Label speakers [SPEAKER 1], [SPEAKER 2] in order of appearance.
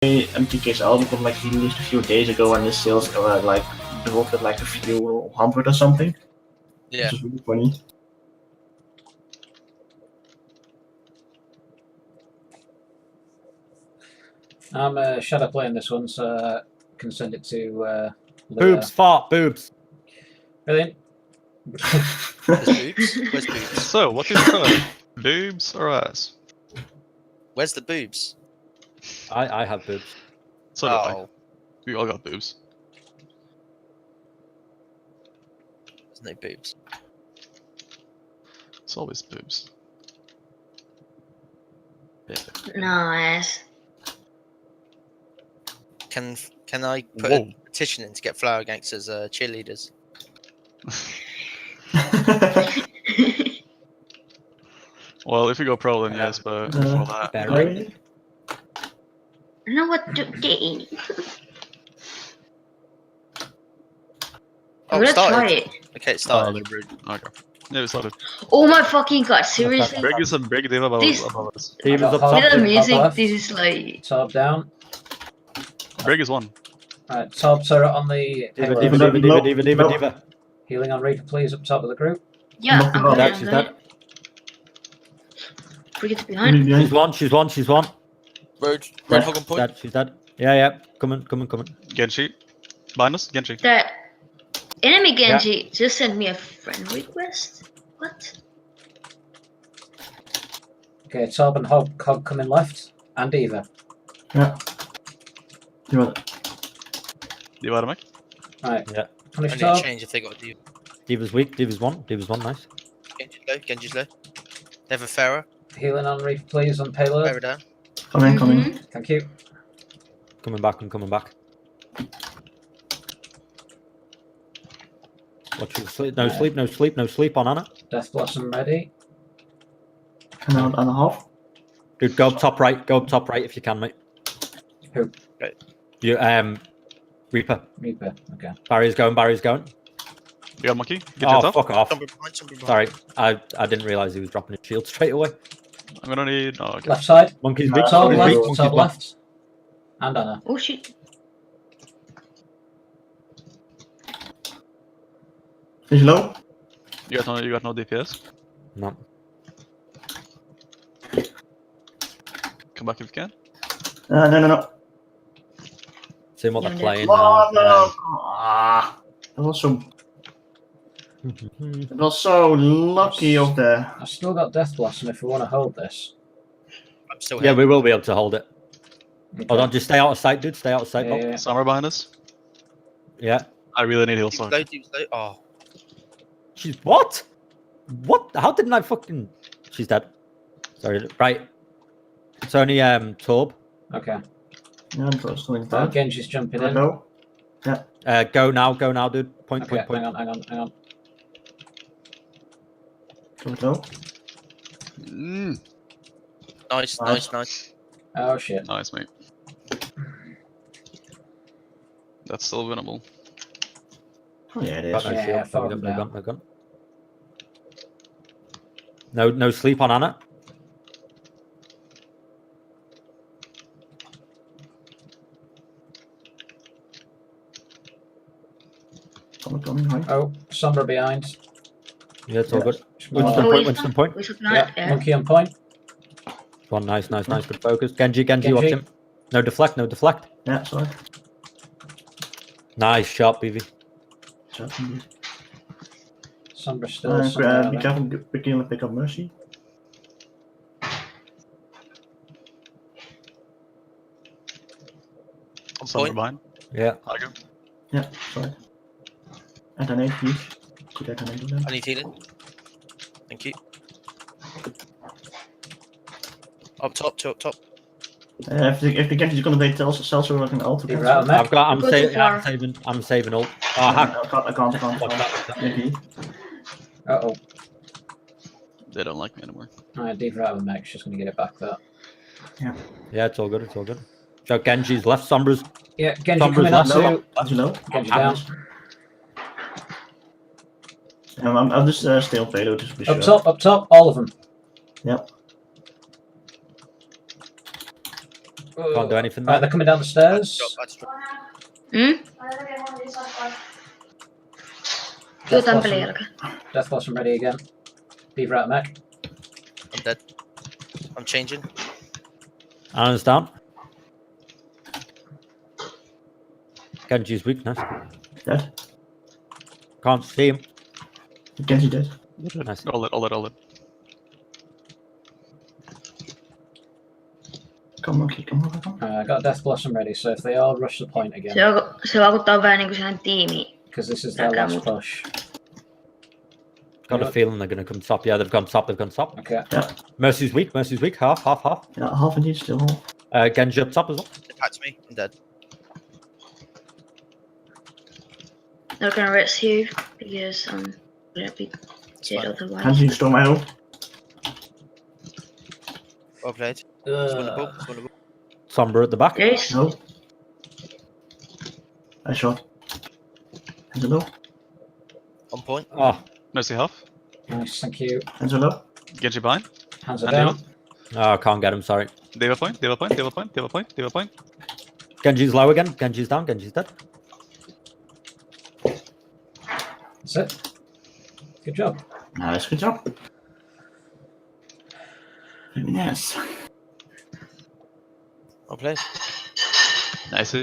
[SPEAKER 1] MTK's album because like he released a few days ago and his sales like dropped at like a few hundred or something.
[SPEAKER 2] Yeah.
[SPEAKER 1] Which is really funny.
[SPEAKER 3] I'm shadow playing this one, so I can send it to
[SPEAKER 4] Boobs, fart, boobs.
[SPEAKER 3] Brilliant.
[SPEAKER 2] There's boobs. Where's boobs?
[SPEAKER 5] So, what is better, boobs or ass?
[SPEAKER 2] Where's the boobs?
[SPEAKER 4] I have boobs.
[SPEAKER 5] So do I.
[SPEAKER 2] Oh,
[SPEAKER 5] We all got boobs.
[SPEAKER 2] there's no boobs.
[SPEAKER 5] It's always boobs. Yeah.
[SPEAKER 6] Nice.
[SPEAKER 2] Can I put
[SPEAKER 5] Whoa.
[SPEAKER 2] a petition in to get Flower Gangsters cheerleaders?
[SPEAKER 5] Well, if you go pro, then yes, but before that,
[SPEAKER 4] Very.
[SPEAKER 6] I know what to do.
[SPEAKER 2] Oh,
[SPEAKER 6] Let's
[SPEAKER 2] started.
[SPEAKER 6] try it.
[SPEAKER 2] Okay, it
[SPEAKER 5] oh,
[SPEAKER 2] started.
[SPEAKER 5] they're big. Okay. Yeah, we started.
[SPEAKER 6] Oh my fucking god, seriously?
[SPEAKER 5] Brig is a big diva above
[SPEAKER 6] This-
[SPEAKER 5] us.
[SPEAKER 4] Divas up
[SPEAKER 3] With
[SPEAKER 4] top.
[SPEAKER 6] With the
[SPEAKER 3] Top
[SPEAKER 6] music,
[SPEAKER 3] left.
[SPEAKER 6] this is like...
[SPEAKER 3] Top down.
[SPEAKER 5] Brig is one.
[SPEAKER 3] Right, top Sarah on the
[SPEAKER 4] Diva,
[SPEAKER 3] payload.
[SPEAKER 4] diva, diva, diva, diva, diva, diva.
[SPEAKER 3] Healing on Reaper, please, up top of the group.
[SPEAKER 6] Yeah,
[SPEAKER 1] Knock
[SPEAKER 6] I'm
[SPEAKER 1] them out.
[SPEAKER 6] gonna,
[SPEAKER 4] That,
[SPEAKER 6] I'm
[SPEAKER 4] she's
[SPEAKER 6] gonna.
[SPEAKER 4] dead.
[SPEAKER 6] Forget behind.
[SPEAKER 4] She's one, she's one, she's one.
[SPEAKER 2] Road hog on point.
[SPEAKER 4] Dead, she's dead. Yeah, yeah. Coming.
[SPEAKER 5] Genji. Behind us, Genji.
[SPEAKER 6] That enemy Genji just sent me a friend request. What?
[SPEAKER 3] Okay, top and hog coming left. And Eva.
[SPEAKER 1] Yeah. You want it?
[SPEAKER 5] Diva out of mic.
[SPEAKER 3] Right.
[SPEAKER 4] Yeah.
[SPEAKER 2] I
[SPEAKER 3] Punish
[SPEAKER 2] need to
[SPEAKER 3] top.
[SPEAKER 2] change if they got a deal.
[SPEAKER 4] Diva's weak, Diva's one, nice.
[SPEAKER 2] Genji's low. They have a Pharah.
[SPEAKER 3] Healing on Reaper, please, on payload.
[SPEAKER 2] Pharah down.
[SPEAKER 1] Coming.
[SPEAKER 3] Thank you.
[SPEAKER 4] Coming back, I'm coming back. Watch your sleep. No sleep, no sleep, no sleep on Anna.
[SPEAKER 3] Death Blossom ready.
[SPEAKER 1] And a half.
[SPEAKER 4] Dude, go up top right if you can, mate.
[SPEAKER 3] Who?
[SPEAKER 2] Right.
[SPEAKER 4] You, Reaper.
[SPEAKER 3] Reaper, okay.
[SPEAKER 4] Barry's going.
[SPEAKER 5] You got monkey? Get
[SPEAKER 4] Oh,
[SPEAKER 5] your top.
[SPEAKER 4] fuck off.
[SPEAKER 2] Somebody behind.
[SPEAKER 4] Sorry, I didn't realise he was dropping his shield straight away.
[SPEAKER 5] I'm gonna need. Oh, okay.
[SPEAKER 3] Left side.
[SPEAKER 4] Monkey's weak,
[SPEAKER 3] Top
[SPEAKER 4] monkey's
[SPEAKER 3] left,
[SPEAKER 4] weak, monkey's
[SPEAKER 3] top
[SPEAKER 4] weak.
[SPEAKER 3] left. And Anna.
[SPEAKER 6] Oh shit.
[SPEAKER 1] Is he low?
[SPEAKER 5] You got no DPS.
[SPEAKER 4] No.
[SPEAKER 5] Come back if you can.
[SPEAKER 1] No.
[SPEAKER 4] See what they're
[SPEAKER 6] Yeah,
[SPEAKER 4] playing
[SPEAKER 1] Oh
[SPEAKER 4] now.
[SPEAKER 1] no! Ah, that was so lucky of the.
[SPEAKER 3] I've still got Death Blossom if we want to hold this.
[SPEAKER 2] I'm still
[SPEAKER 4] Yeah,
[SPEAKER 2] here.
[SPEAKER 4] we will be able to hold it.
[SPEAKER 3] Okay.
[SPEAKER 4] Hold on, just stay out of sight, dude. Stay out of sight.
[SPEAKER 3] Yeah,
[SPEAKER 4] Bob.
[SPEAKER 3] yeah.
[SPEAKER 5] Somewhere behind us.
[SPEAKER 4] Yeah.
[SPEAKER 5] I really need heal
[SPEAKER 2] Deep
[SPEAKER 5] stock.
[SPEAKER 2] low, deep low. Oh,
[SPEAKER 4] She's what? What? How didn't I fucking? She's dead. Sorry. Right. It's only Torb.
[SPEAKER 3] Okay.
[SPEAKER 1] Yeah, I'm still down.
[SPEAKER 3] Genji's jumping in.
[SPEAKER 1] No.
[SPEAKER 4] Go now, dude. Point.
[SPEAKER 3] Okay, hang on.
[SPEAKER 1] Go low.
[SPEAKER 2] nice.
[SPEAKER 3] Oh shit.
[SPEAKER 5] Nice, mate. That's still winnable.
[SPEAKER 1] Oh yeah, it
[SPEAKER 4] Got
[SPEAKER 1] is.
[SPEAKER 4] no
[SPEAKER 3] Yeah,
[SPEAKER 4] shield.
[SPEAKER 3] fuck
[SPEAKER 4] No
[SPEAKER 3] them
[SPEAKER 4] gun. No sleep on Anna.
[SPEAKER 1] Coming, right?
[SPEAKER 3] Oh, Sombra behind.
[SPEAKER 4] Yeah, it's all good.
[SPEAKER 3] Small.
[SPEAKER 4] Winston point.
[SPEAKER 6] We should
[SPEAKER 3] Yeah,
[SPEAKER 6] not. Yeah.
[SPEAKER 3] monkey on point.
[SPEAKER 4] One nice. Good focus. Genji, watch
[SPEAKER 3] Genji.
[SPEAKER 4] him. No deflect.
[SPEAKER 1] Yeah, sorry.
[SPEAKER 4] Nice shot, BV.
[SPEAKER 1] So, indeed.
[SPEAKER 3] Sombra still. Sombra
[SPEAKER 1] Be
[SPEAKER 3] down
[SPEAKER 1] careful, quickly and pick up Mercy.
[SPEAKER 5] Somewhere
[SPEAKER 2] Point.
[SPEAKER 5] behind.
[SPEAKER 4] Yeah.
[SPEAKER 5] I go.
[SPEAKER 1] Yeah, sorry. And an 8, please. Could I connect them?
[SPEAKER 2] I need healing. Thank you. Up top, two up top.
[SPEAKER 1] If the Genji's gonna wait till Celso like an ult.
[SPEAKER 3] Leave her out of map.
[SPEAKER 4] I'm
[SPEAKER 6] Go too far.
[SPEAKER 4] saving ult. Oh,
[SPEAKER 1] I
[SPEAKER 4] hack.
[SPEAKER 1] can't.
[SPEAKER 4] Watch that.
[SPEAKER 1] Maybe.
[SPEAKER 3] Uh-oh.
[SPEAKER 5] They don't like me anymore.
[SPEAKER 3] Alright, leave her out of the mech. She's going to get it back there.
[SPEAKER 4] Yeah, it's all good. So Genji's left, Sombra's.
[SPEAKER 3] Yeah, Genji
[SPEAKER 4] Sombra's
[SPEAKER 3] coming up
[SPEAKER 4] left.
[SPEAKER 3] to
[SPEAKER 1] That's low.
[SPEAKER 3] Genji down.
[SPEAKER 1] I'm just still payload just to be sure.
[SPEAKER 3] Up top, all of them.
[SPEAKER 1] Yep.
[SPEAKER 4] Can't do anything
[SPEAKER 3] Right,
[SPEAKER 4] there.
[SPEAKER 3] they're coming down the stairs.
[SPEAKER 6] Hmm? Joo,
[SPEAKER 3] Death
[SPEAKER 6] tämän
[SPEAKER 3] Blossom,
[SPEAKER 6] pelin jälkeen.
[SPEAKER 3] Death Blossom ready again. Beaver out of mech.
[SPEAKER 2] I'm dead. I'm changing.
[SPEAKER 4] Aaron's down. Genji's weakness.
[SPEAKER 1] Dead.
[SPEAKER 4] Can't see him.
[SPEAKER 1] Genji dead.
[SPEAKER 4] Nice.
[SPEAKER 5] All it.
[SPEAKER 1] Come on, come on.
[SPEAKER 3] I got Death Blossom ready, so if they all rush the point again,
[SPEAKER 6] Se vaikuttaa vähän niinku siihen tiimiin.
[SPEAKER 3] because this is their
[SPEAKER 6] Okay,
[SPEAKER 3] last
[SPEAKER 6] mut-
[SPEAKER 3] push.
[SPEAKER 4] Got a feeling they're going to come top. Yeah, they've gone top.
[SPEAKER 3] Okay.
[SPEAKER 1] Yeah,
[SPEAKER 4] Mercy's weak. Half.
[SPEAKER 1] yeah, half indeed, still half.
[SPEAKER 4] Genji up top as well.
[SPEAKER 2] Impact me. I'm dead.
[SPEAKER 6] They're gonna risk you because I'm gonna be dead otherwise.
[SPEAKER 1] Genji stole my ult.
[SPEAKER 2] Well played. It's winnable.
[SPEAKER 3] Uh,
[SPEAKER 2] It's winnable.
[SPEAKER 4] Sombra at the back.
[SPEAKER 6] Grace?
[SPEAKER 1] No. I shot. Hands low.
[SPEAKER 2] On point.
[SPEAKER 4] Oh,
[SPEAKER 5] Mercy half.
[SPEAKER 3] nice, thank you.
[SPEAKER 1] Hands low.
[SPEAKER 5] Genji behind.
[SPEAKER 3] Hands are
[SPEAKER 5] And
[SPEAKER 3] down.
[SPEAKER 4] oh, can't get him. Sorry.
[SPEAKER 5] Diva point.
[SPEAKER 4] Genji's low again. Genji's down. Genji's dead.
[SPEAKER 3] That's it. Good job.
[SPEAKER 1] Nice, good job. Very nice.
[SPEAKER 2] Well played.
[SPEAKER 5] Nice.